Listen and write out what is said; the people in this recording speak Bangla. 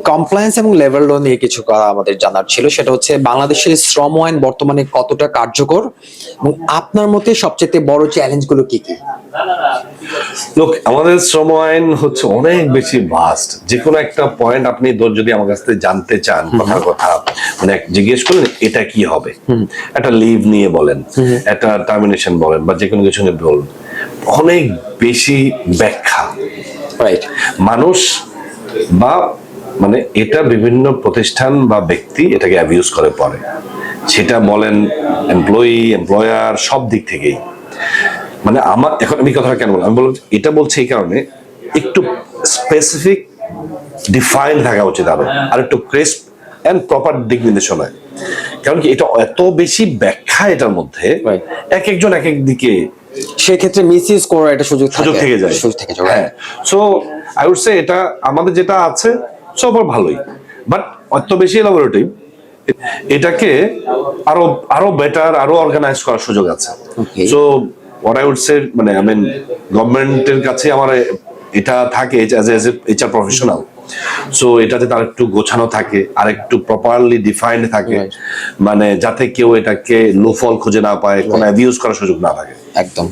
কমপ্লায়েন্স এবং লেবার ল নিয়ে কিছু কথা আমাদের জানার ছিল, সেটা হচ্ছে বাংলাদেশের শ্রম আইন বর্তমানে কতটা কার্যকর এবং আপনার মতে সবচেয়ে বড় চ্যালেঞ্জগুলো কি কি? লোক আমাদের শ্রম আইন হচ্ছে অনেক বেশি ভাস্ট। যে কোনো একটা পয়েন্ট আপনি যদি আমার কাছ থেকে জানতে চান, কথার কথা মানে জিজ্ঞেস করলেন এটা কি হবে, একটা লিভ নিয়ে বলেন, একটা টার্মিনেশন বলেন, বা যে কোনো কিছু নিয়ে বলেন, অনেক বেশি ব্যাখ্যা। রাইট। মানুষ বা মানে এটা বিভিন্ন প্রতিষ্ঠান বা ব্যক্তি এটাকে অ্যাবিউজ করে পরে, সেটা বলেন এমপ্লয়ি এমপ্লয়ার সব দিক থেকেই। মানে আমার এখন আমি কথাটা কেন বললাম, আমি বললাম এটা বলছি এই কারণে একটু স্পেসিফিক ডিফাইন থাকা উচিত, আর একটু ক্রিস্প এন্ড প্রপার দিক নির্দেশনায়। কারণ কি এটা এত বেশি ব্যাখ্যা এটার মধ্যে, এক একজন এক এক দিকে সেক্ষেত্রে মিসইউজ করার একটা সুযোগ থেকে যায়। হ্যাঁ, সো আই উড সে এটা আমাদের যেটা আছে সবার ভালোই, বাট অত বেশি এলাবোরেটিভ, এটাকে আরো আরো বেটার আরো অর্গানাইজ করার সুযোগ আছে। So what I would say মানে আই মিন গভর্নমেন্টের কাছে আমার এটা থাকে as a HR professional, so এটাতে তার একটু গোছানো থাকে আর একটু প্রপারলি ডিফাইন্ড থাকে, মানে যাতে কেউ এটাকে লোফল খুঁজে না পায়, কোনো অ্যাবিউজ করার সুযোগ না থাকে। একদম।